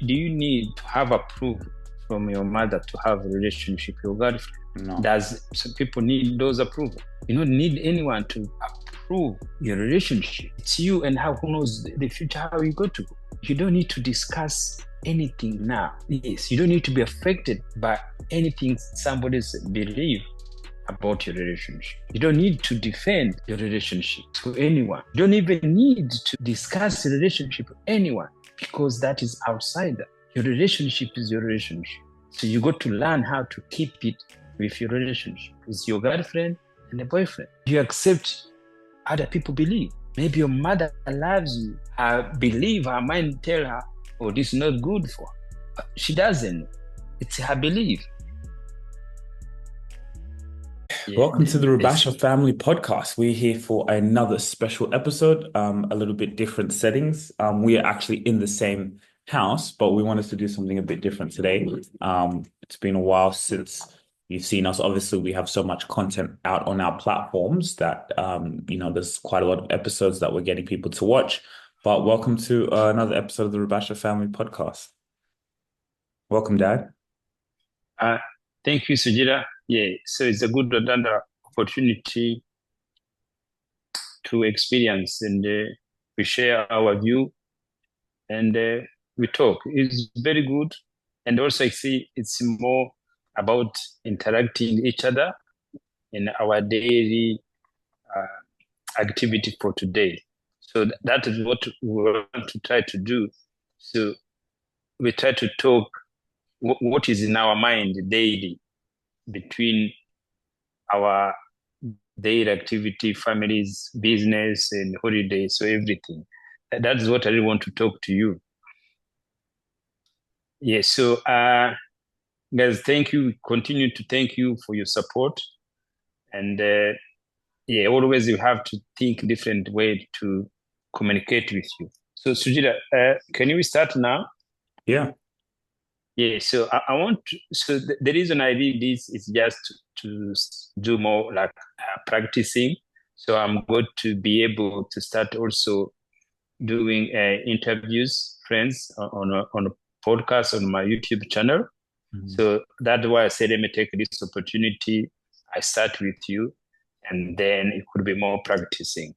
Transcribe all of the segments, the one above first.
do you need to have approval from your mother to have a relationship with your girlfriend? No. Does some people need those approval? You don't need anyone to approve your relationship. It's you and how who knows the future, how you go to. You don't need to discuss anything now. Yes, you don't need to be affected by anything somebody's believe about your relationship. You don't need to defend your relationship to anyone. You don't even need to discuss the relationship with anyone because that is outside that. Your relationship is your relationship. So you got to learn how to keep it with your relationship with your girlfriend and a boyfriend. You accept other people believe. Maybe your mother loves you. Her belief, her mind tell her, oh, this is not good for her. She doesn't. It's her belief. Yeah. Welcome to the Rubasha Family Podcast. We're here for another special episode, a little bit different settings. We are actually in the same house, but we wanted to do something a bit different today. It's been a while since you've seen us. Obviously, we have so much content out on our platforms that, there's quite a lot of episodes that we're getting people to watch. But welcome to another episode of the Rubasha Family Podcast. Welcome, Dad. Thank you, Sugira. Yeah, so it's a good opportunity to experience, and we share our view, and we talk. It's very good, and also I see it's more about interacting each other in our daily activity for today. So that is what we want to try to do. So we try to talk what is in our mind daily between our daily activity, families, business, and holidays, so everything. That is what I really want to talk to you. Yeah, so guys, thank you. Continue to thank you for your support. And always you have to think different way to communicate with you. So Sugira, can you start now? Yeah. Yeah, so I want to, so the reason I did this is just to do more like practicing. So I'm going to be able to start also doing interviews, friends on a podcast on my YouTube channel. Mm-hmm. So that's why I said, let me take this opportunity. I start with you, and then it could be more practicing.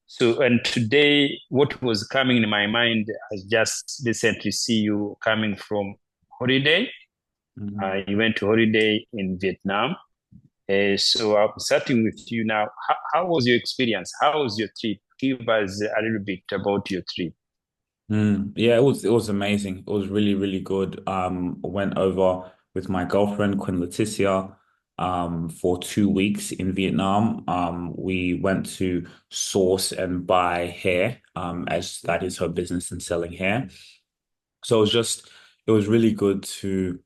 So, and today, what was coming in my mind, I just recently see you coming from holiday. Mm-hmm. You went to holiday in Vietnam. So I'm starting with you now. How was your experience? How was your trip? Give us a little bit about your trip. Yeah, it was amazing. It was really, really good. I went over with my girlfriend, Queen Leticia, for 2 weeks in Vietnam. We went to source and buy hair, as that is her business in selling hair. So it was really good to,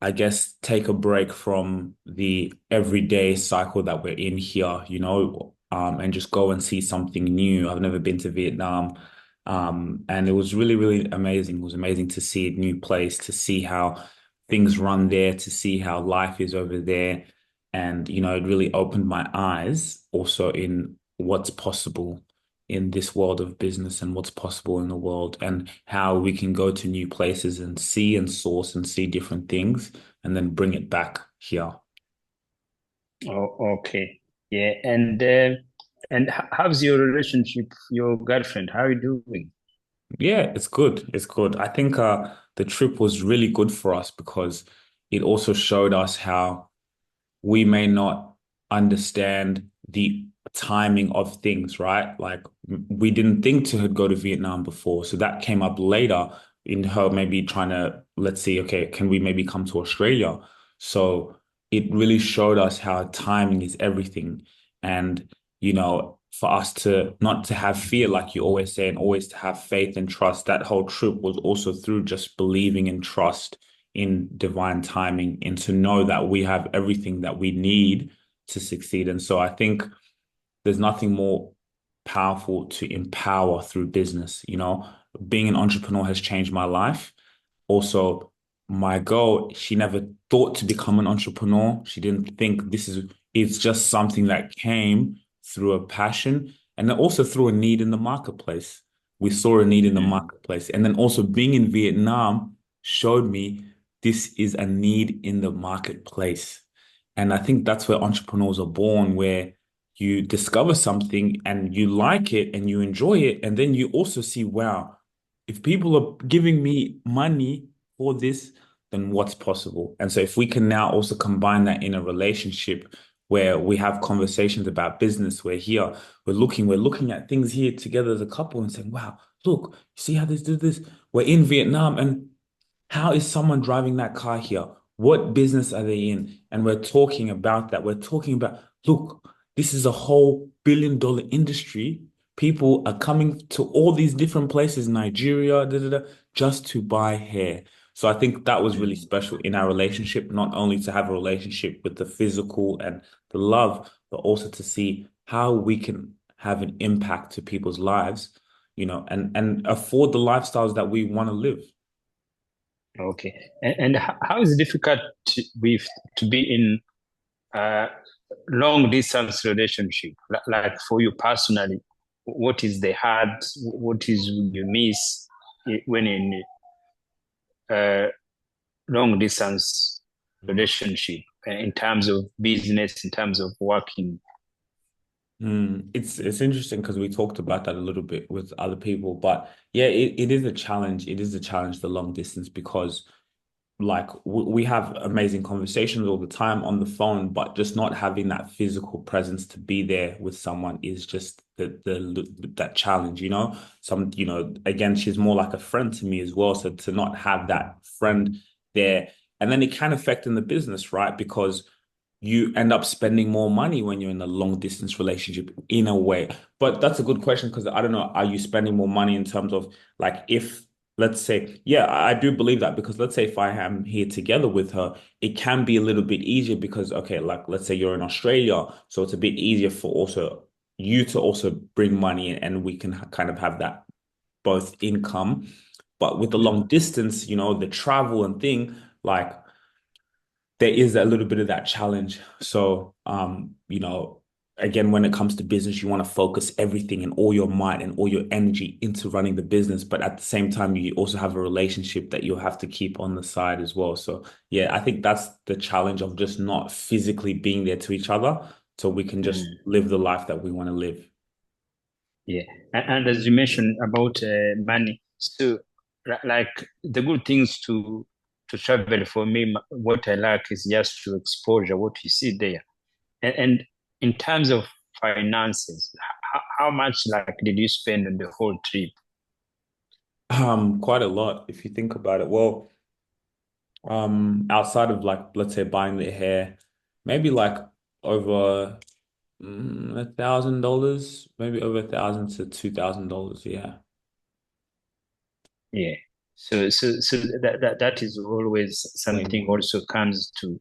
I guess, take a break from the everyday cycle that we're in here, and just go and see something new. I've never been to Vietnam. And it was really, really amazing. It was amazing to see a new place, to see how things run there, to see how life is over there. And, it really opened my eyes also in what's possible in this world of business and what's possible in the world and how we can go to new places and see and source and see different things and then bring it back here. Oh, okay. Yeah, and how's your relationship, your girlfriend? How are you doing? Yeah, it's good. It's good. I think the trip was really good for us because it also showed us how we may not understand the timing of things, right? Like we didn't think to go to Vietnam before. So that came up later in her maybe trying to, let's see, okay, can we maybe come to Australia? So it really showed us how timing is everything. And, for us to not to have fear, like you always say, and always to have faith and trust, that whole trip was also through just believing and trust in divine timing and to know that we have everything that we need to succeed. And so I think there's nothing more powerful to empower through business. Being an entrepreneur has changed my life. Also, my girl, she never thought to become an entrepreneur. She didn't think it's just something that came through a passion and then also through a need in the marketplace. We saw a need in the Mm. marketplace. And then also being in Vietnam showed me this is a need in the marketplace. And I think that's where entrepreneurs are born, where you discover something and you like it and you enjoy it. And then you also see, wow, if people are giving me money for this, then what's possible? And so if we can now also combine that in a relationship where we have conversations about business, we're here, we're looking at things here together as a couple and saying, wow, look, you see how this do this? We're in Vietnam and how is someone driving that car here? What business are they in? And we're talking about that. We're talking about, look, this is a whole billion-dollar industry. People are coming to all these different places, Nigeria, just to buy hair. So I think that was really Mm. special in our relationship, not only to have a relationship with the physical and the love, but also to see how we can have an impact to people's lives, and afford the lifestyles that we want to live. Okay. And how is it difficult with to be in a long distance relationship? Like for you personally, what is the hard? What is you miss when in a long distance relationship in terms of business, in terms of working? It's interesting because we talked about that a little bit with other people, but yeah, it is a challenge. It is a challenge, the long distance, because like we have amazing conversations all the time on the phone, but just not having that physical presence to be there with someone is just that challenge, again, she's more like a friend to me as well. So to not have that friend there, and then it can affect in the business, right? Because you end up spending more money when you're in a long distance relationship in a way. But that's a good question because I don't know, are you spending more money in terms of like if let's say, yeah, I do believe that because let's say if I am here together with her, it can be a little bit easier because okay, like let's say you're in Australia, so it's a bit easier for also you to also bring money in and we can kind of have that both income. But with the long distance, the travel and thing, like there is a little bit of that challenge. So, again, when it comes to business, you want to focus everything and all your might and all your energy into running the business. But at the same time, you also have a relationship that you'll have to keep on the side as well. So, yeah, I think that's the challenge of just not physically being there to each other so we can just Mm. live the life that we want to live. Yeah, and as you mentioned about money, so like the good things to travel for me, what I like is just to exposure what you see there, and in terms of finances, how much like did you spend on the whole trip? Quite a lot if you think about it. Well, outside of like, let's say buying the hair, maybe like over $1,000, maybe over 1,000 to $2,000. Yeah. Yeah, so that is always Way something more. also comes to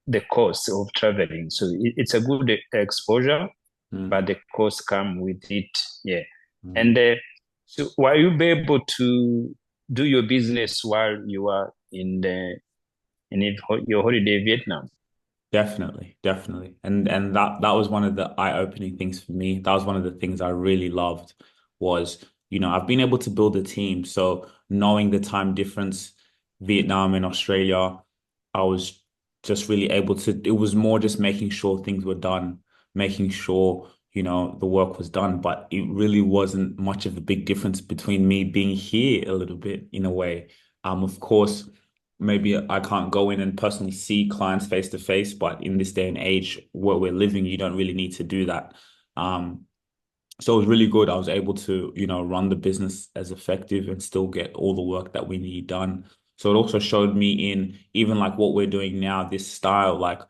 the cost of traveling. So it's a good exposure, but Mm, the costs come with it. Yeah. mm. And so were you be able to do your business while you are your holiday in Vietnam? Definitely, definitely. And that was one of the eye-opening things for me. That was one of the things I really loved was, I've been able to build a team. So knowing the time difference, Vietnam and Australia, I was just really able to, it was more just making sure things were done, making sure, the work was done. But it really wasn't much of a big difference between me being here a little bit in a way. Of course, maybe I can't go in and personally see clients face to face, but in this day and age where we're living, you don't really need to do that. Um, so it was really good. I was able to, run the business as effective and still get all the work that we need done. So it also showed me in even like what we're doing now, this style, like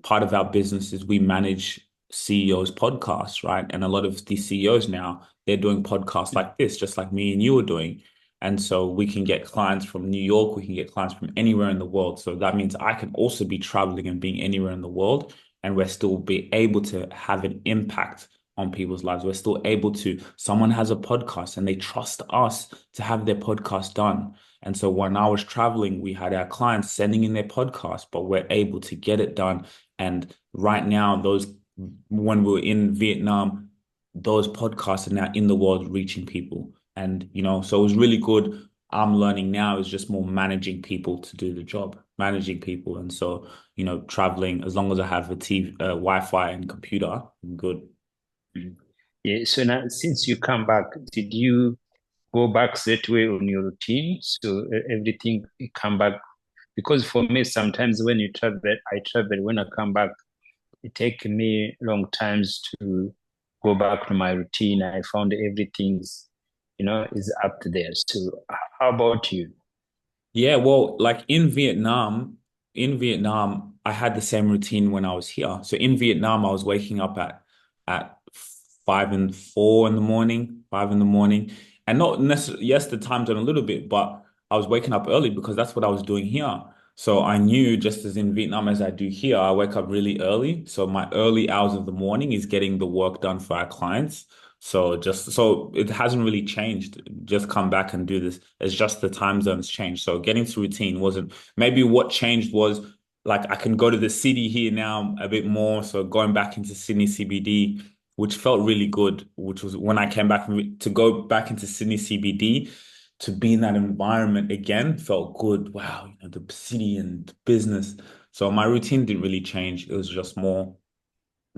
part of our business is we manage CEOs' podcasts, right? And a lot of these CEOs now, they're doing podcasts like this, just like me and you are doing. And so we can get clients from New York, we can get clients from anywhere in the world. So that means I can also be traveling and being anywhere in the world, and we're still be able to have an impact on people's lives. We're still able to, someone has a podcast and they trust us to have their podcast done. And so when I was traveling, we had our clients sending in their podcast, but we're able to get it done. And right now, when we were in Vietnam, those podcasts are now in the world reaching people. And, so it was really good. I'm learning now is just more managing people to do the job, managing people. And so, traveling, as long as I have a TV, Wi-Fi and computer, I'm good. Mm. Yeah. So now, since you come back, did you go back straight away on your routine? So everything come back? Because for me, sometimes when you travel, I travel. When I come back, it takes me long times to go back to my routine. I found everything's, is up to there. So how about you? Yeah, well, like in Vietnam, I had the same routine when I was here. So in Vietnam, I was waking up at 5 and 4 in the morning, 5 in the morning, and not necessarily. Yes, the time zone a little bit, but I was waking up early because that's what I was doing here. So I knew just as in Vietnam as I do here, I wake up really early. So my early hours of the morning is getting the work done for our clients. So it hasn't really changed. Just come back and do this. It's just the time zones changed. So getting to routine wasn't maybe what changed was like I can go to the city here now a bit more. So going back into Sydney CBD, which felt really good, which was when I came back to go back into Sydney CBD to be in that environment again felt good. Wow, the city and business. So my routine didn't really change. It was just more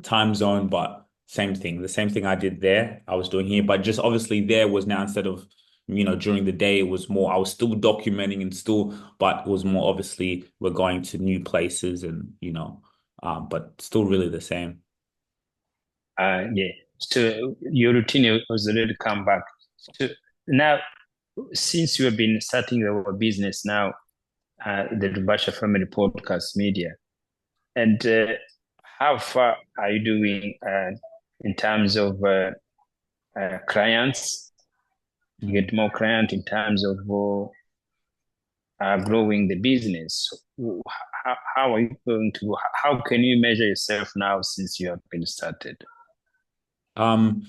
time zone, but same thing. The same thing I did there, I was doing here, but just obviously there was now instead of, during the day, it was more, I was still documenting and still, but it was more obviously we're going to new places and, but still really the same. Yeah. So your routine was already come back. So now, since you have been starting your business now, the Rubasha Family Podcast Media, and how far are you doing in terms of clients? You Mhm. get more client in terms of growing the business. So how are you going to? How can you measure yourself now since you have been started? Um,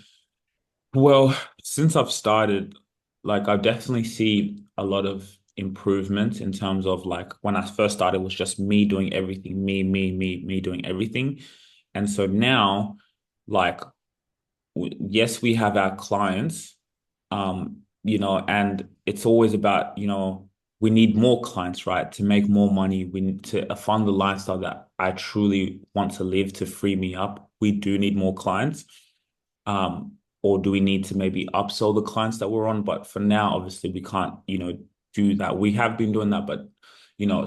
Well, since I've started, like I definitely see a lot of improvement in terms of like when I first started it was just me doing everything, me doing everything. And so now, like, yes, we have our clients, and it's always about, we need more clients, right? To make more money, we need to fund the lifestyle that I truly want to live to free me up. We do need more clients. Um, or do we need to maybe upsell the clients that we're on? But for now, obviously, we can't, do that. We have been doing that, but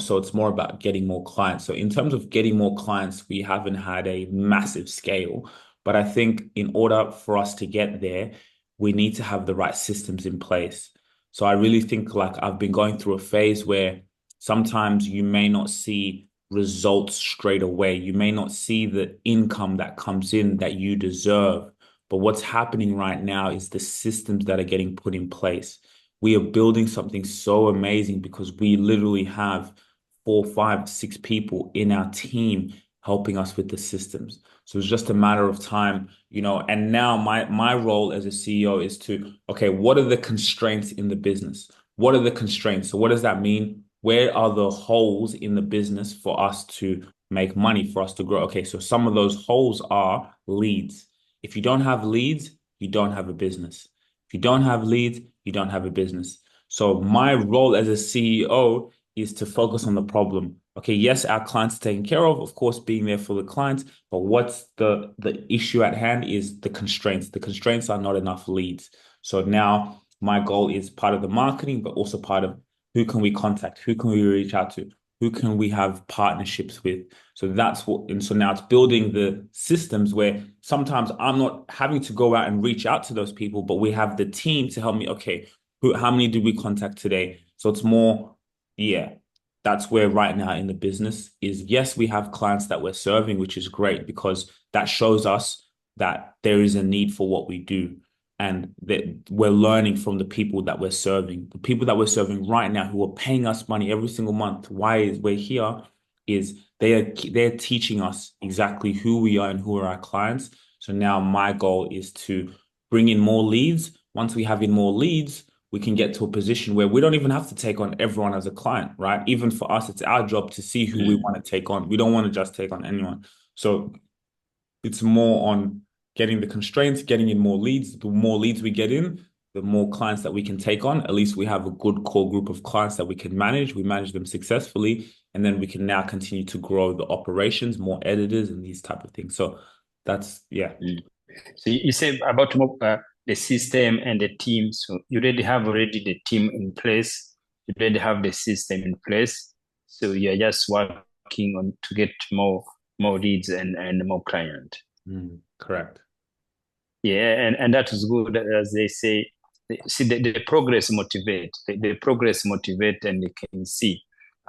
so it's more about getting more clients. So in terms of getting more clients, we haven't had a massive scale. But I think in order for us to get there, we need to have the right systems in place. So I really think like I've been going through a phase where sometimes you may not see results straight away. You may not see the income that comes in that you deserve. But what's happening right now is the systems that are getting put in place. We are building something so amazing because we literally have 4, 5, 6 people in our team helping us with the systems. So it's just a matter of time, and now my role as a CEO is to, okay, what are the constraints in the business? What are the constraints? So what does that mean? Where are the holes in the business for us to make money, for us to grow? Okay, so some of those holes are leads. If you don't have leads, you don't have a business. If you don't have leads, you don't have a business. So my role as a CEO is to focus on the problem. Okay, yes, our clients are taken care of course, being there for the clients, but what's the issue at hand is the constraints. The constraints are not enough leads. So now my goal is part of the marketing, but also part of who can we contact, who can we reach out to, who can we have partnerships with. So that's what, and so now it's building the systems where sometimes I'm not having to go out and reach out to those people, but we have the team to help me. Okay, how many did we contact today? So it's more, yeah, that's where right now in the business is, yes, we have clients that we're serving, which is great because that shows us that there is a need for what we do and that we're learning from the people that we're serving. The people that we're serving right now who are paying us money every single month, why is we're here is they're teaching us exactly who we are and who are our clients. So now my goal is to bring in more leads. Once we have in more leads, we can get to a position where we don't even have to take on everyone as a client, right? Even for us, it's our job to see who we Mm. want to take on. We don't want to just take on anyone. So it's more on getting the constraints, getting in more leads. The more leads we get in, the more clients that we can take on. At least we have a good core group of clients that we can manage. We manage them successfully, and then we can now continue to grow the operations, more editors and these type of things. So that's, yeah. So you say about more, the system and the team. So you already the team in place. You already have the system in place. So you're just working on to get more leads and more client. Correct. Yeah, and that is good, as they say. See, the progress motivate. The progress motivate, and you can see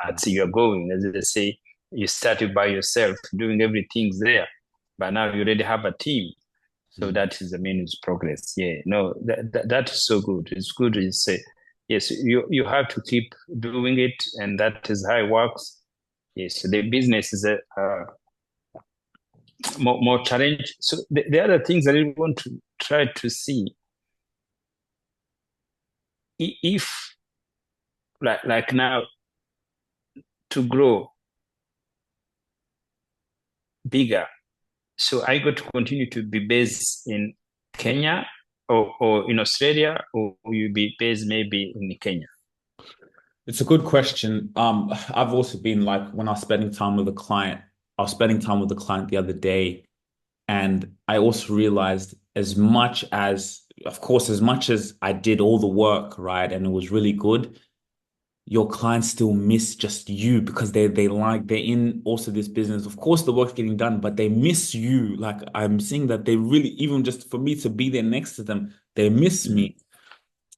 as you're going. As they say, you started by yourself, doing everything there, but now you already have a team. So that is the main progress. Yeah, no, that is so good. It's good to say, yes, you have to keep doing it, and that is how it works. Yes, the business is a more challenge. So the other things that I want to try to see if like now to grow bigger. So I got to continue to be based in Kenya or in Australia, or will you be based maybe in Kenya? It's a good question. I've also been like when I was spending time with a client, I was spending time with the client the other day, and I also realized as much as, of course, as much as I did all the work, right, and it was really good, your clients still miss just you because they're in also this business. Of course, the work's getting done, but they miss you. Like I'm seeing that they really, even just for me to be there next to them, they miss me.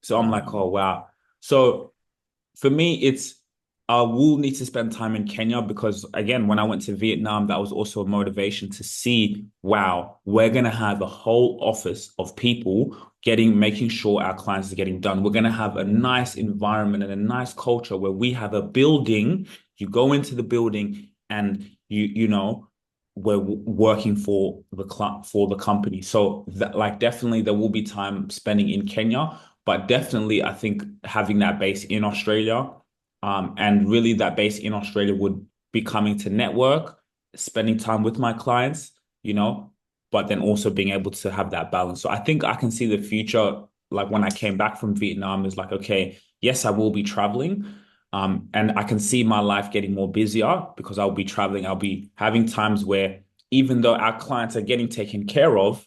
So I'm like, oh wow. So for me, it's I will need to spend time in Kenya because again, when I went to Vietnam, that was also a motivation to see, wow, we're gonna have a whole office of people making sure our clients are getting done. We're gonna have a nice environment and a nice culture where we have a building. You go into the building and you know we're working for the company. So that like definitely there will be time spending in Kenya, but definitely I think having that base in Australia, and really that base in Australia would be coming to network, spending time with my clients, but then also being able to have that balance. So I think I can see the future, like when I came back from Vietnam, is like, okay, yes, I will be traveling. And I can see my life getting more busier because I'll be traveling. I'll be having times where even though our clients are getting taken care of,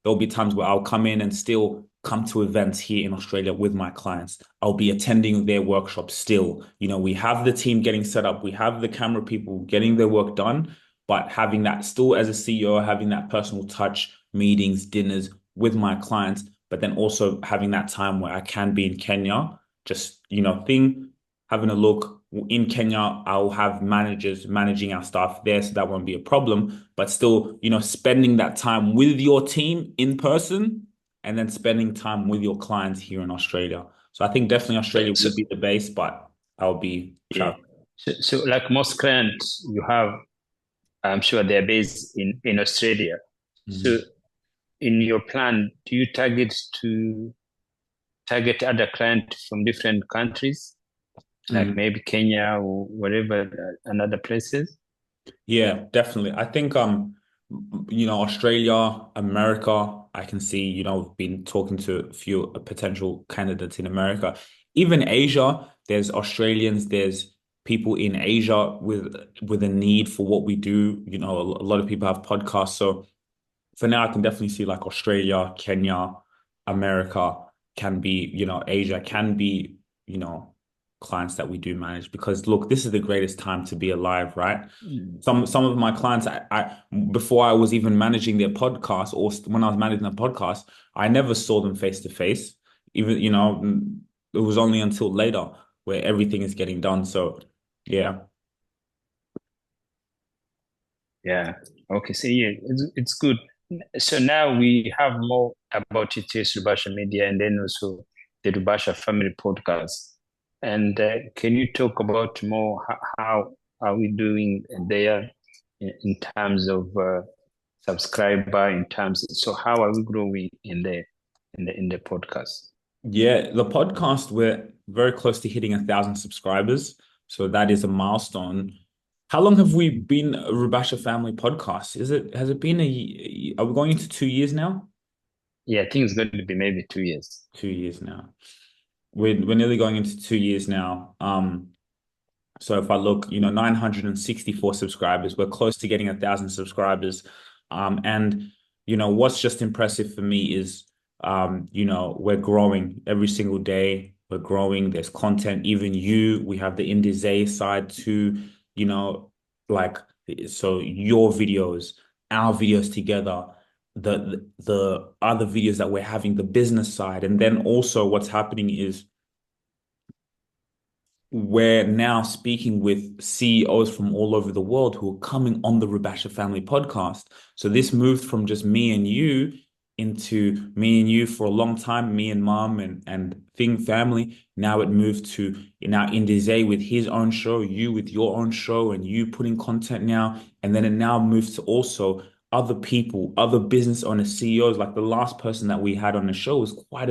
there'll be times where I'll come in and still come to events here in Australia with my clients. I'll be attending their workshops still. We have the team getting set up, we have the camera people getting their work done, but having that still as a CEO, having that personal touch, meetings, dinners with my clients, but then also having that time where I can be in Kenya, just, having a look in Kenya, I'll have managers managing our staff there, so that won't be a problem. But still, spending that time with your team in person and then spending time with your clients here in Australia. So I think definitely Australia So, will be the base, but I'll be yeah. traveling. So like most clients you have, I'm sure they're based in Australia. So Mhm. in your plan, do you target other clients from different countries, like Mhm. maybe Kenya or whatever, and other places? Yeah, definitely. I think Australia, America, I can see, been talking to a few potential candidates in America. Even Asia, there's Australians, there's people in Asia with a need for what we do. A lot of people have podcasts. So for now, I can definitely see like Australia, Kenya, America can be, Asia can be, clients that we do manage because look, this is the greatest time to be alive, right? Mm. Some of my clients, I before I was even managing their podcast or when I was managing their podcast, I never saw them face to face. Even, it was only until later where everything is getting done. So yeah. Yeah. Okay. So yeah, it's good. So now we have more about ETS Rubasha Media and then also the Rubasha Family Podcast. And can you talk about more how are we doing there in terms of subscriber, in terms, so how are we growing in the podcast? Yeah, the podcast, we're very close to hitting 1,000 subscribers. So that is a milestone. How long have we been a Rubasha Family podcast? Has it been are we going into 2 years now? Yeah, I think it's going to be maybe 2 years. 2 years now. We're nearly going into 2 years now. So if I look, 964 subscribers, we're close to getting 1,000 subscribers. And what's just impressive for me is, we're growing every single day. We're growing. There's content. Even we have the Indize side too, you know, like so your videos, our videos together, the other videos that we're having, the business side, and then also what's happening is we're now speaking with CEOs from all over the world who are coming on the Rubasha Family podcast. So this moved from just me and you into me and you for a long time, me and mom and Thing family. Now it moved to now Indize with his own show, you with your own show, and you putting content now. And then it now moves to also other people, other business owners, CEOs. Like the last person that we had on the show was quite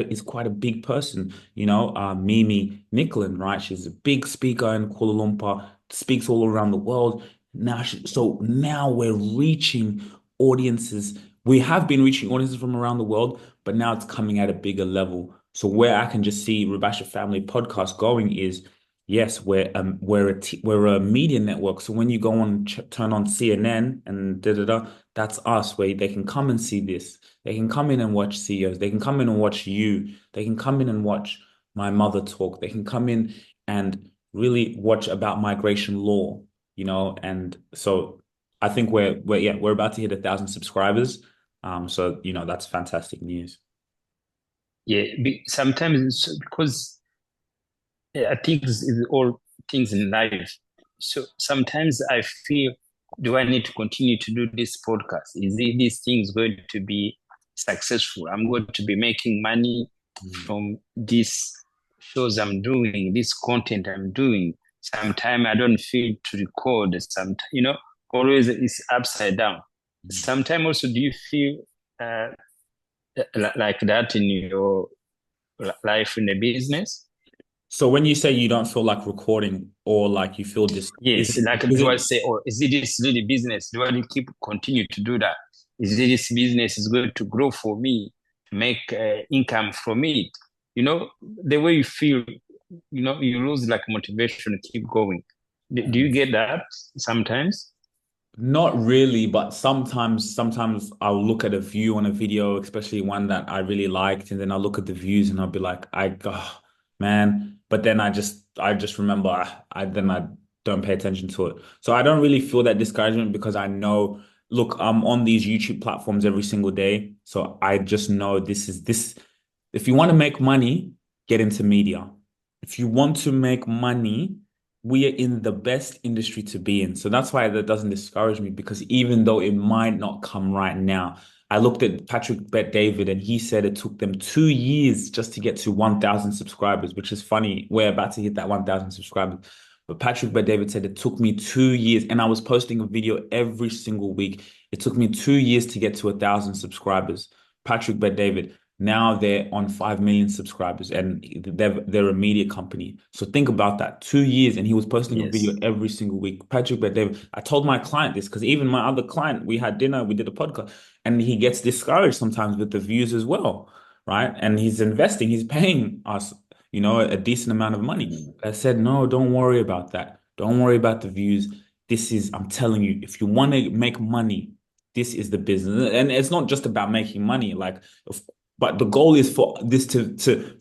a big person, Mimi Nicklin, right? She's a big speaker in Kuala Lumpur, speaks all around the world. So now we're reaching audiences. We have been reaching audiences from around the world, but now it's coming at a bigger level. So where I can just see Rubasha Family Podcast going is, yes, we're a media network. So when you go on turn on CNN and that's us, where they can come and see this. They can come in and watch CEOs. They can come in and watch you. They can come in and watch my mother talk. They can come in and really watch about migration law, and so I think we're about to hit 1,000 subscribers. So that's fantastic news. Yeah, sometimes it's because I think it's all things in life. So sometimes I feel, do I need to continue to do this podcast? This thing is going to be successful? I'm going to be making money Mm. from these shows I'm doing, this content I'm doing. Sometimes I don't feel to record. Sometimes, always it's upside down. Sometimes also, do you feel uh, like that in your life in a business? So when you say you don't feel like recording or like you feel this, Yes, like is do I it say, or is it this really business? Do I keep continue to do that? Is it this business is going to grow for me, to make income from it? The way you feel, you lose like motivation to keep going. Do you get that sometimes? Not really, but sometimes I'll look at a view on a video, especially one that I really liked, and then I'll look at the views and I'll be like, oh, man. But then I just remember I don't pay attention to it. So I don't really feel that discouragement because I know, look, I'm on these YouTube platforms every single day. So I just know this. If you want to make money, get into media. If you want to make money, we are in the best industry to be in. So that's why that doesn't discourage me because even though it might not come right now, I looked at Patrick Bet David and he said it took them 2 years just to get to 1,000 subscribers, which is funny. We're about to hit that 1,000 subscribers. But Patrick Bet David said it took me 2 years and I was posting a video every single week. It took me 2 years to get to 1,000 subscribers. Patrick Bet David. Now they're on 5 million subscribers and they're a media company. So think about that. 2 years and he was posting a video Yes. every single week. Patrick Bet David, I told my client this because even my other client, we had dinner, we did a podcast, and he gets discouraged sometimes with the views as well, right? And he's investing, he's paying us, a decent amount of money. I said, no, don't worry about that. Don't worry about the views. I'm telling you, if you want to make money, this is the business. And it's not just about making money. But the goal is for this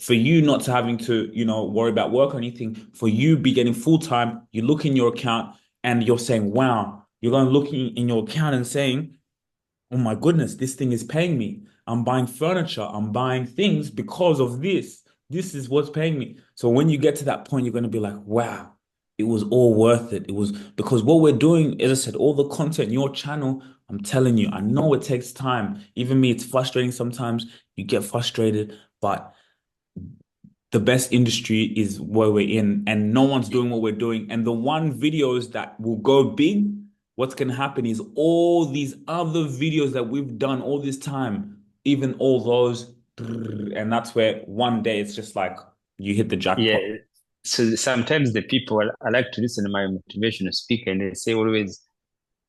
for you not to having to, worry about work or anything, for you be getting full time. You look in your account and you're saying, wow, you're going looking in your account and saying, oh my goodness, this thing is paying me. I'm buying furniture, I'm buying things because of this. This is what's paying me. So when you get to that point, you're going to be like, wow, it was all worth it. It was because what we're doing, as I said, all the content, your channel, I'm telling you, I know it takes time. Even me, it's frustrating sometimes. You get frustrated, but the best industry is where we're in, and no one's doing what we're doing. And the one videos that will go big, what's going to happen is all these other videos that we've done all this time, even all those, and that's where one day it's just like you hit the Yeah, jackpot. So sometimes the people, I like to listen to my motivational speaker, and they say always,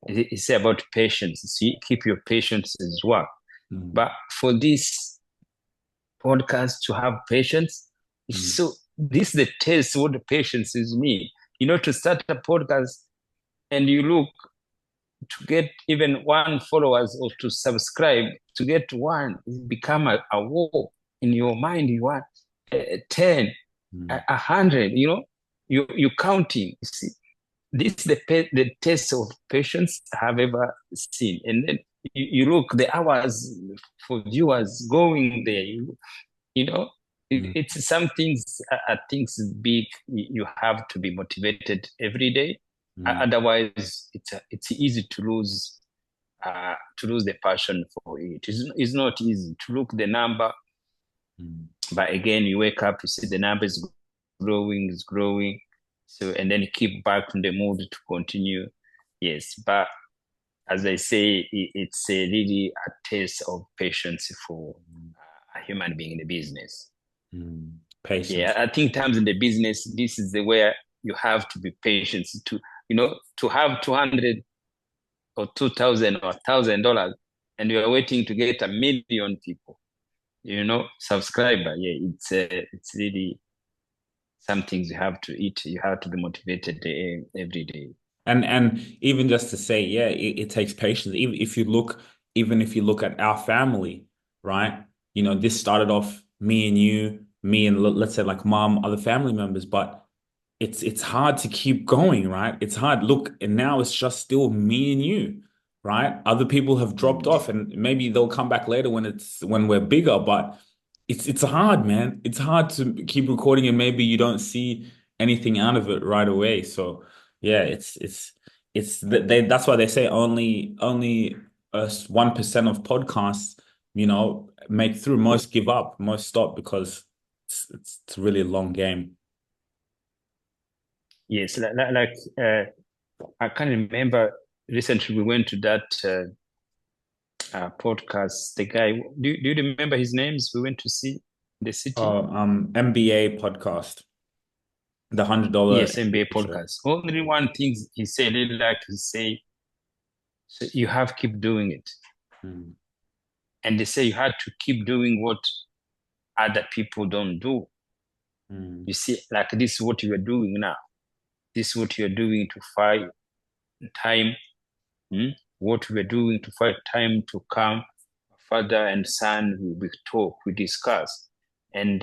they say about patience. See, keep your patience as well. Mm, But for this podcast to have patience, mm, so this is the test what the patience is mean. To start a podcast and you look to get even one followers or to subscribe to get one, it become a war in your mind. You want 10, mm, 100. You counting. You see, this is the test of patience I have ever seen. And then you look the hours for viewers going there. You know, mm, it's some things. I think is big. You have to be motivated every day. mm, Otherwise, it's easy to lose the passion for it. It's not easy to look the number, mm, but again, you wake up, you see the number is growing. So, and then you keep back in the mood to continue. Yes, but as I say, it's a really a test of patience for a human being in the business. mm. Yeah, Patience. I think times in the business, this is the where you have to be patient to have 200 or 2,000 or $1,000, and you are waiting to get 1 million people, subscriber. Yeah, it's really some things you have to eat. You have to be motivated every day. And even just to say, yeah, it takes patience. Even if you look at our family, right? This started off me and you, me and let's say like mom, other family members, but it's hard to keep going, right? It's hard. Look, and now it's just still me and you, right? Other people have dropped Mm. off, and maybe they'll come back later when we're bigger, but it's hard, man. It's hard to keep recording, and maybe you don't see anything out of it right away. So yeah, that's why they say only 1% of podcasts, make through. Most give up, most stop because it's really a long game. Yes, I can remember recently we went to that podcast. The guy, do you remember his names? We went to see the city. MBA podcast, the $100 Yes, NBA show. podcast. Only one thing he said, really like he say, so you have keep doing it, Mm, and they say you had to keep doing what other people don't do. mm, You see, like this is what you are doing now. This is what you are doing to fight time. Hmm? What we are doing to fight time to come. Father and son, we talk, we discuss, and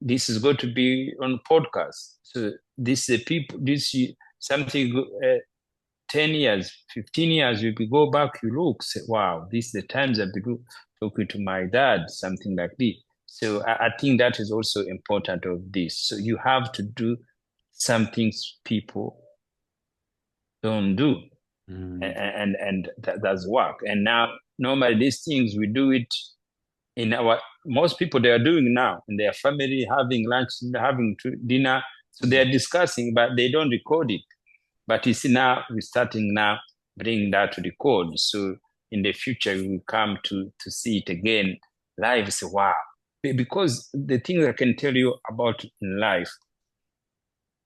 this is going to be on podcast. So this is people. Something. 10 years, 15 years, you could go back, you look, say, wow, these are the times I've been talking to my dad, something like this. So I think that is also important of this. So you have to do some things people don't do, mm, and that does work. And now, normally these things, we do it most people, they are doing now in their family, having lunch, having dinner. So they mm, are discussing, but they don't record it. But you see now, we're starting now bringing that to the code. So in the future, we will come to see it again live. Say, wow. Because the things I can tell you about in life,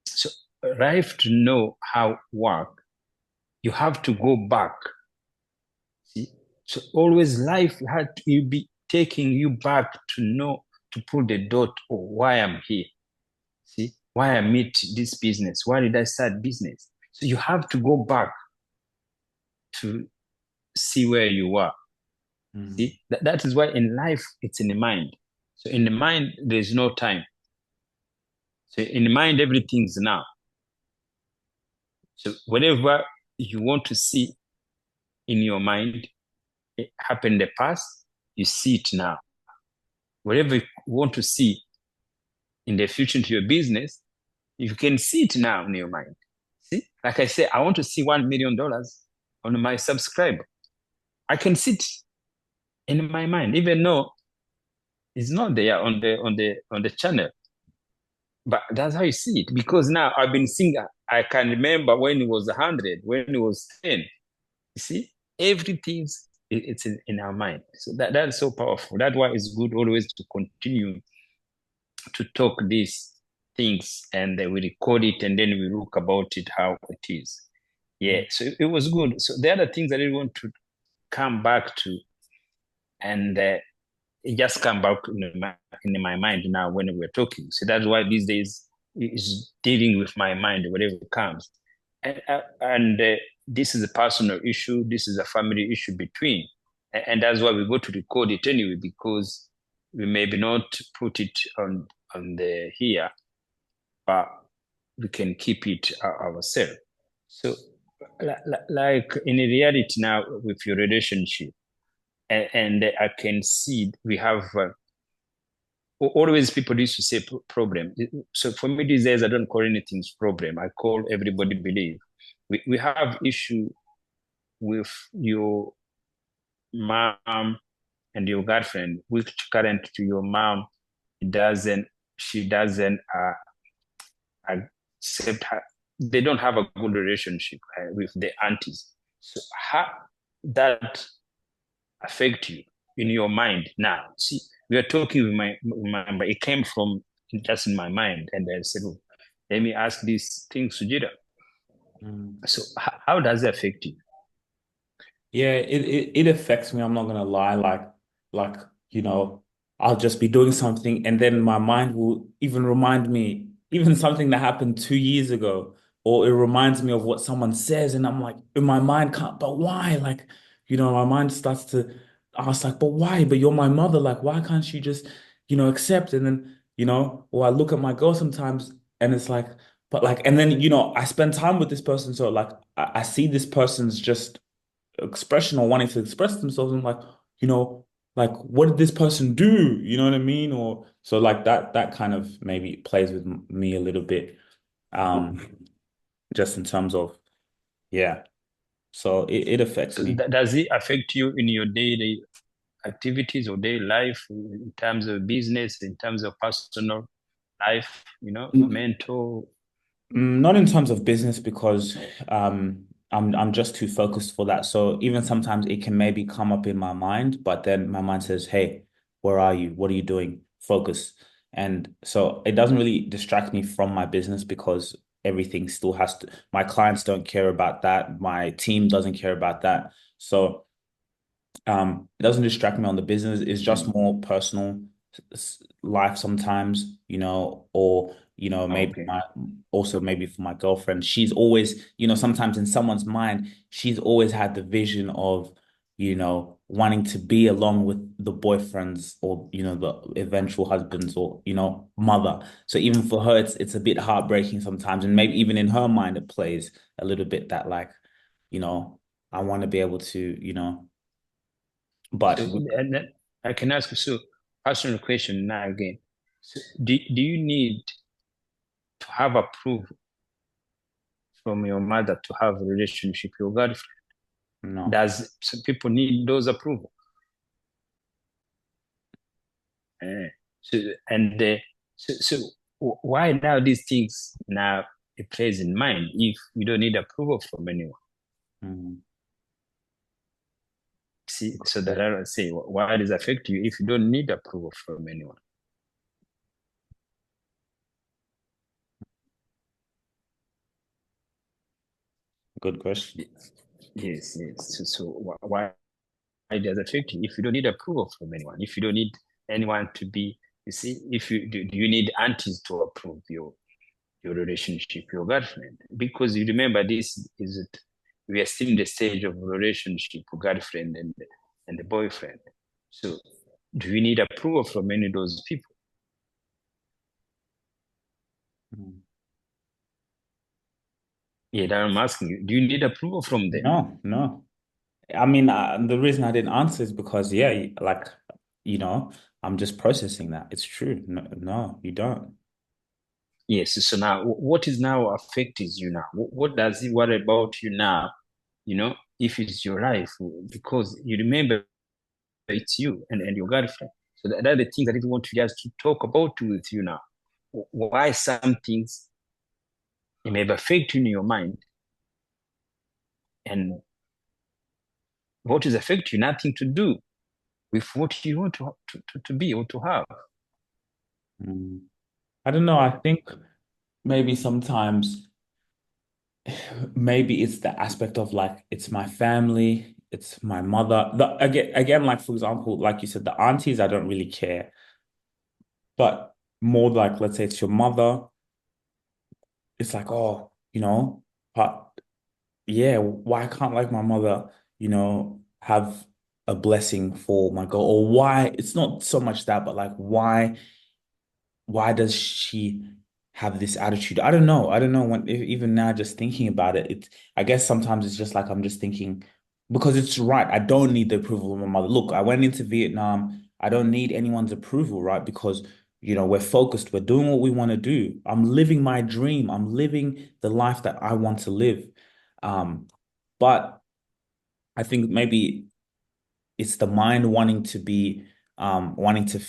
so life to know how work, you have to go back. See? So always life had to be taking you back to know, to put the dot, or why I'm here. See? Why I meet this business? Why did I start business? So you have to go back to see where you are. mm, See, that is why in life it's in the mind. So in the mind, there's no time. So in the mind, everything's now. So whatever you want to see in your mind, it happened in the past, you see it now. Whatever you want to see in the future to your business, you can see it now in your mind. See, like I say, I want to see $1 million on my subscriber. I can see it in my mind, even though it's not there on the channel. But that's how you see it. Because now I've been seeing, I can remember when it was 100, when it was 10. You see, everything's it's in our mind. So that's so powerful. That's why it's good always to continue to talk these things and then we record it and then we look about it how it is. Yeah, so it was good. So the other things I didn't want to come back to, and it just come back in my mind now when we're talking. So that's why these days is dealing with my mind, whatever comes. And this is a personal issue. This is a family issue between. And that's why we go to record it anyway, because we maybe not put it on the here, but we can keep it ourselves. So, like in reality now with your relationship, and I can see we have always people used to say problem. So for me these days, I don't call anything problem. I call everybody believe. We have issue with your mom and your girlfriend, which current to your mom doesn't she doesn't accept her. They don't have a good relationship with the aunties. So how that affect you in your mind now? See, we are talking with my it came from just in my mind, and I said, oh, let me ask these things to Jida. Mm. So how does it affect you? Yeah, it affects me. I'm not gonna lie. Like, you know, I'll just be doing something and then my mind will even remind me, even something that happened 2 years ago, or it reminds me of what someone says, and I'm like, in my mind, can't, but why? Like, my mind starts to ask, like, but why? But you're my mother, like, why can't you just, accept? And then, or I look at my girl sometimes and it's like, but like, and then, I spend time with this person, so like I see this person's just expression or wanting to express themselves. I'm like, you know, like what did this person do? You know what I mean? Or so like that kind of maybe plays with me a little bit. Um, just in terms of yeah. So it affects So me. does it affect you in your daily activities or daily life, in terms of business, in terms of personal life, mental? Not in terms of business because I'm just too focused for that. So even sometimes it can maybe come up in my mind, but then my mind says, "Hey, where are you? What are you doing? Focus." And so it doesn't really distract me from my business because everything still has to, my clients don't care about that, my team doesn't care about that. So it doesn't distract me on the business. It's just Mm. more personal life sometimes, or maybe Okay. my also maybe for my girlfriend. She's always, sometimes in someone's mind, she's always had the vision of, wanting to be along with the boyfriends or, the eventual husbands or, mother. So even for her, it's a bit heartbreaking sometimes. And maybe even in her mind, it plays a little bit that like, you know, I want to be able to, So but and then I can ask you, so personal question now again. So do you need to have approval from your mother to have a relationship with your girlfriend? no. Does some people need those approval? Eh. So and why now these things now it plays in mind if you don't need approval from anyone? Mm. See, so that I don't say why does it affect you if you don't need approval from anyone? Good question. Yes, yes. So why does it affect you if you don't need approval from anyone? If you don't need anyone to be, you see, if you do you need aunties to approve your relationship, your girlfriend? Because you remember this is it, we are still in the stage of relationship, girlfriend and the boyfriend. So do you need approval from any of those people? Mm. Yeah, that I'm asking you. Do you need approval from them? No, no. I mean, the reason I didn't answer is because, yeah, like, you know, I'm just processing that. It's true. No, no, you don't. Yes. So now, what is now affecting you now? What does it worry about you now? If it's your life, because you remember it's you and your girlfriend. So that are the things that I want to just to talk about with you now. Why some things it may affect you in your mind, and what is affect you nothing to do with what you want to be or to have. Mm. I don't know. I think. maybe sometimes maybe it's the aspect of like it's my family, it's my mother. Again, like for example, like you said, the aunties, I don't really care. But more like let's say it's your mother, it's like, oh, but yeah, why can't like my mother, have a blessing for my girl? Or why it's not so much that, but like why does she have this attitude? I don't know. I don't know even now just thinking about it, I guess sometimes it's just like I'm just thinking because it's right. I don't need the approval of my mother. Look, I went into Vietnam. I don't need anyone's approval, right? Because we're focused, we're doing what we want to do. I'm living my dream. I'm living the life that I want to live. Um, but I think maybe it's the mind wanting to be wanting to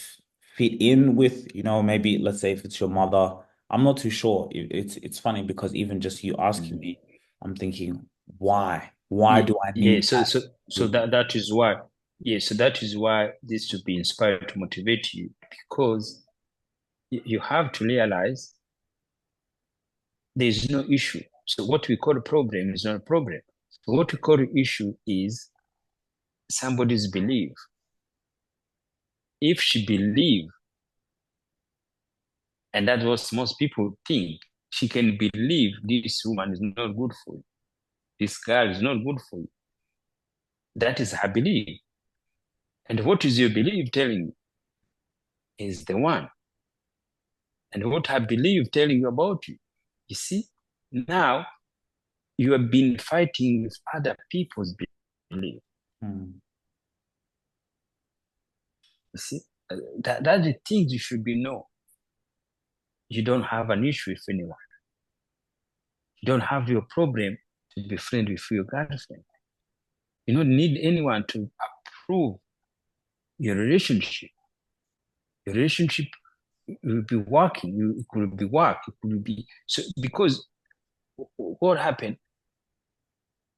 fit in with maybe let's say if it's your mother. I'm not too sure. It's funny because even just you asking Mm. me, I'm thinking why Yeah, do I yeah. need So, that so, so approval? that is why. Yeah, so that is why this should be inspired to motivate you because you have to realize there is no issue. So what we call a problem is not a problem. So what we call an issue is somebody's belief. If she believe, and that's what most people think, she can believe this woman is not good for you. This girl is not good for you. That is her belief. And what is your belief telling you is the one. And what her belief telling you about you. You see, now you have been fighting with other people's belief. Hmm. You see, that's the things you should be know. You don't have an issue with anyone. You don't have your problem to be friend with your girlfriend. You don't need anyone to approve your relationship. Your relationship will be working. It could be work. It could be so because what happened?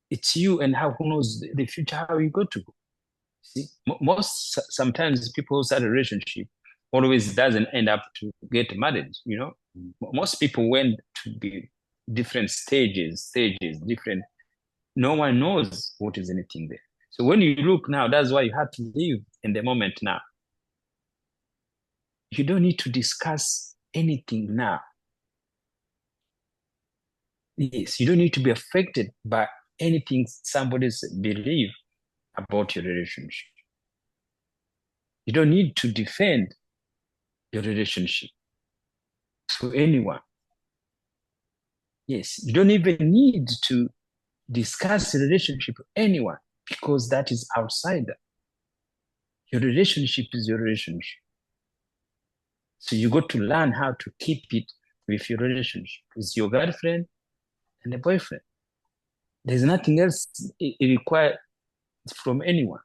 It's you and how who knows the future how you go to go. See, most sometimes people start a relationship always doesn't end up to get married. Most people went to be different stages, different. No one knows what is anything there. So when you look now, that's why you have to live in the moment now. You don't need to discuss anything now. Yes, you don't need to be affected by anything somebody's believe about your relationship. You don't need to defend your relationship to anyone. Yes, you don't even need to discuss the relationship with anyone because that is outside. Your relationship is your relationship. So you got to learn how to keep it with your relationship with your girlfriend and the boyfriend. There's nothing else it requires from anyone.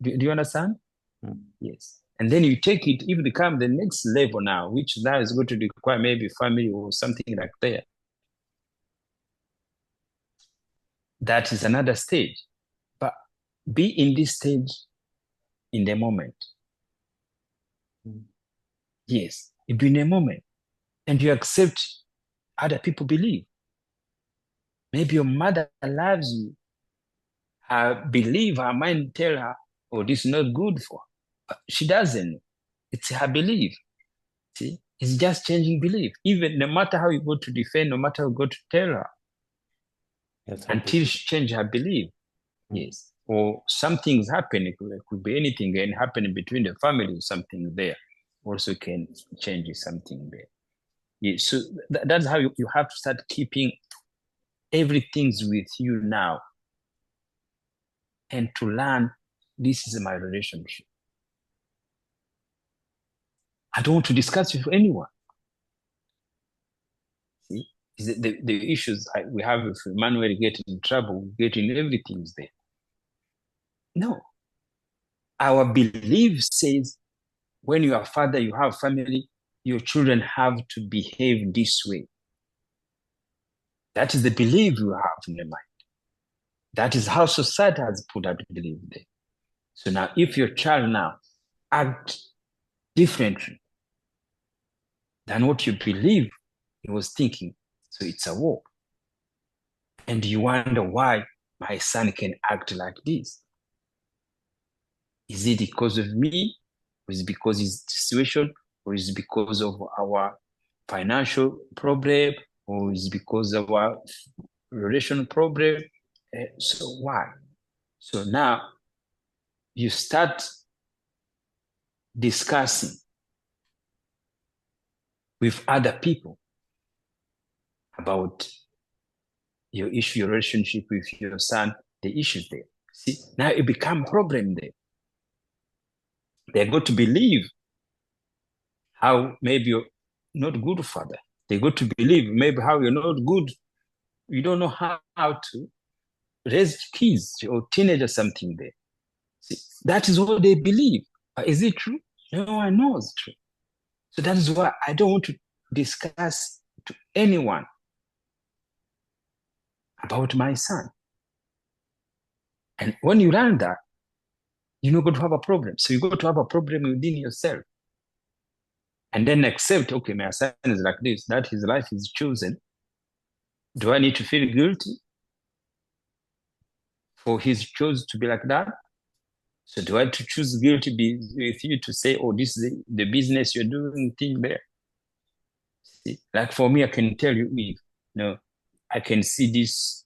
Do you understand? Hmm. Yes. And then you take it, if it comes the next level now, which now is going to require maybe family or something like that. That is another stage. But be in this stage in the moment. Hmm. Yes. Be in a moment. And you accept other people believe. Maybe your mother loves you. Her belief, her mind tell her, oh, this is not good for her. But she doesn't. It's her belief. See? It's just changing belief. Even no matter how you go to defend, no matter how you go to tell her, That's her until belief. she change her belief. Hmm. Yes. Or something's happening. It could be anything and happening between the family, something there. Also can change something there. Yeah, so that's how you have to start keeping everything's with you now and to learn this is my relationship. I don't want to discuss with anyone. See, is the issues we have with Emmanuel getting in trouble, getting everything's there. No, our belief says when you are father, you have family, your children have to behave this way. That is the belief you have in the mind. That is how society has put that belief there. So now, if your child now act differently than what you believe, He was thinking, so it's a war. And you wonder why my son can act like this. Is it because of me? Or is it because of his situation? Or is it because of our financial problem? Or is it because of our relation problem? So why? So now you start discussing with other people about your issue, your relationship with your son, the issues there. See, now it become problem there. They're going to believe how maybe you're not good father. They're going to believe maybe how you're not good. You don't know how to raise kids or teenagers, something there. See, that is what they believe. But is it true? No one knows it's true. So that is why I don't want to discuss to anyone about my son. And when you learn that, you're not going to have a problem. So you're going to have a problem within yourself. And then accept, okay, my son is like this, that his life is chosen. Do I need to feel guilty for his choice to be like that? So do I have to choose guilty with you to say, oh, this is the business you're doing thing there? See, like for me, I can tell you, if I can see this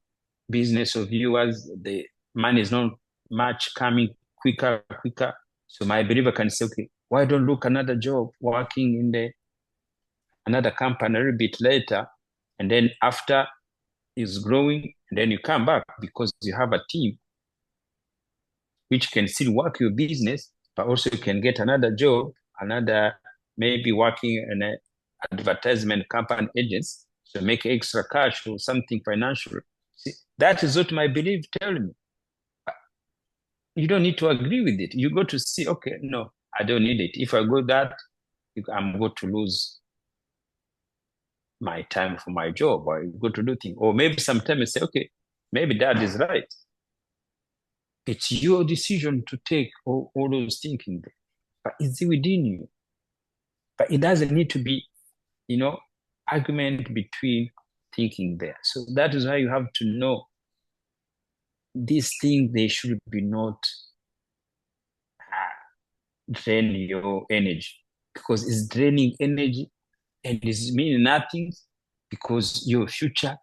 business of yours, the money is not much coming quicker. So my believer can say, okay, why don't look another job working in another company a little bit later, and then after is growing, and then you come back because you have a team which can still work your business, but also you can get another job, maybe working in an advertisement company agents, so make extra cash or something financial. See, that is what my belief tell me. You don't need to agree with it. You go to see, okay, no, I don't need it. If I go that, I'm going to lose my time for my job, or I go to do things. Or maybe sometimes I say, okay, maybe dad is right. It's your decision to take all those thinking, but it's within you. But it doesn't need to be, argument between thinking there. So that is why you have to know these things, they should be not drain your energy, because it's draining energy and it's meaning nothing, because your future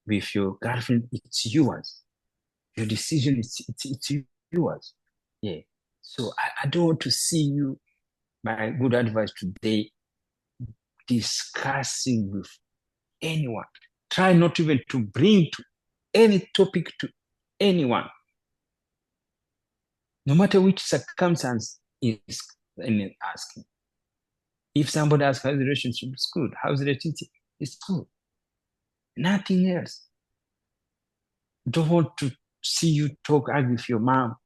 with your girlfriend, it's yours. Your decision, it's yours. Yeah. So I don't want to see you, my good advice today, discussing with anyone. Try not even to bring to any topic to anyone, no matter which circumstance is asking. If somebody asks how the relationship is good, how's the relationship? It's good. Nothing else. Don't want to see you argue with your mom.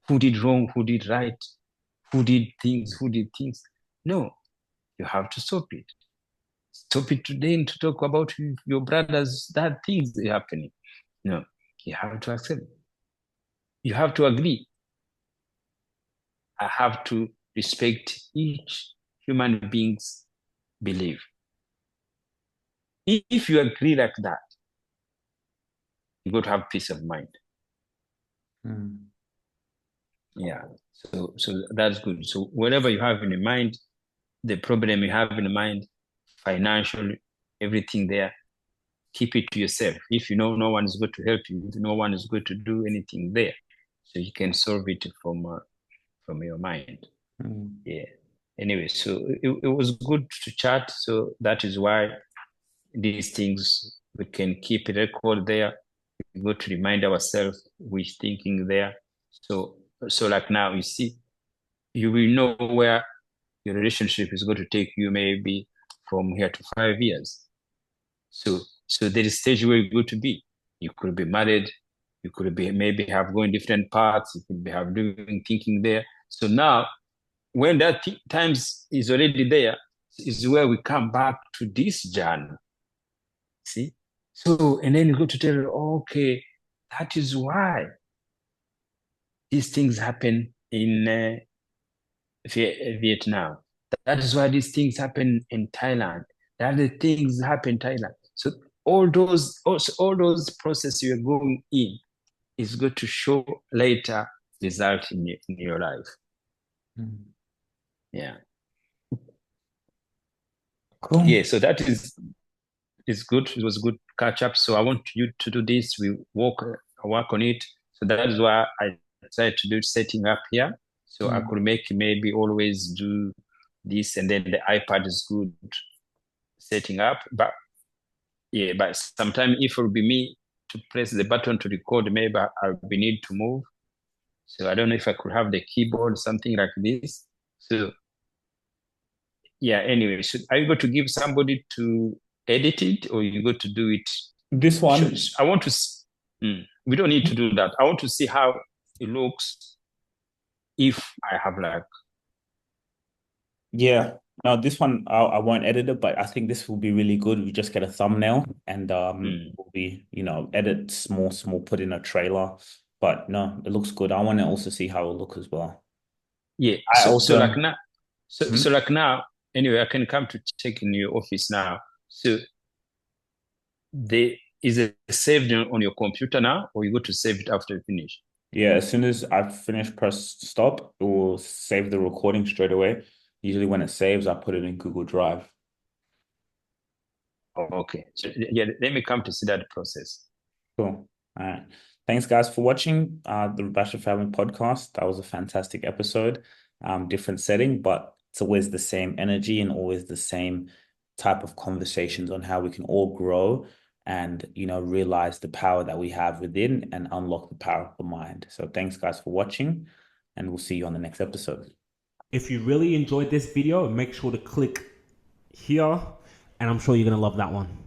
Who did wrong? Who did right? Who did things? No, you have to stop it. Stop it today and to talk about your brothers, that things are happening. No, you have to accept it. You have to agree. I have to respect each human being's belief. If you agree like that, you got to have peace of mind. Yeah. So that's good. So whatever you have in your mind, the problem you have in your mind, financial, everything there, keep it to yourself. If you know no one is going to help you, no one is going to do anything there, so you can solve it from your mind. Yeah. Anyway, so it was good to chat. So that is why these things, we can keep a record there. We got to remind ourselves with thinking there. So like now, you see, you will know where your relationship is going to take you, maybe from here to 5 years. So there is a stage where you're going to be. You could be married. You could be maybe have going different paths. You could be have doing thinking there. So now, when that times is already there, is where we come back to this journey. See? So, and then you go to tell her, okay, that is why these things happen in Vietnam. That is why these things happen in Thailand. That the things happen in Thailand. So all those processes you're going in is going to show later result in your life. Mm. Yeah. Cool. Yeah. So that is good. It was a good catch up. So I want you to do this. We work on it. So that is why I tried to do setting up here. So I Mm. could make maybe always do this, and then the iPad is good setting up. But yeah, but sometimes if it will be me to press the button to record, maybe I'll be need to move. So I don't know if I could have the keyboard, something like this. So yeah, anyway, are you going to give somebody to edit it, or you go to do it? This one, I want to. We don't need to do that. I want to see how it looks if I have like. yeah. No, this one I won't edit it, but I think this will be really good. We just get a thumbnail and Mm. will be, edit small, put in a trailer. But no, it looks good. I want to also see how it look as well. Yeah. I So like also now, hmm? so like now. Anyway, I can come to check in your office now. So is it saved on your computer now, or you go to save it after you finish? Yeah, as soon as I finish press stop, it will save the recording straight away. Usually when it saves, I put it in Google Drive. Oh, okay. So yeah, let me come to see that process. Cool. All right. Thanks, guys, for watching the Bachelor Family podcast. That was a fantastic episode. Different setting, but it's always the same energy and always the same type of conversations on how we can all grow and, realize the power that we have within and unlock the power of the mind. So thanks, guys, for watching, and we'll see you on the next episode. If you really enjoyed this video, make sure to click here, and I'm sure you're going to love that one.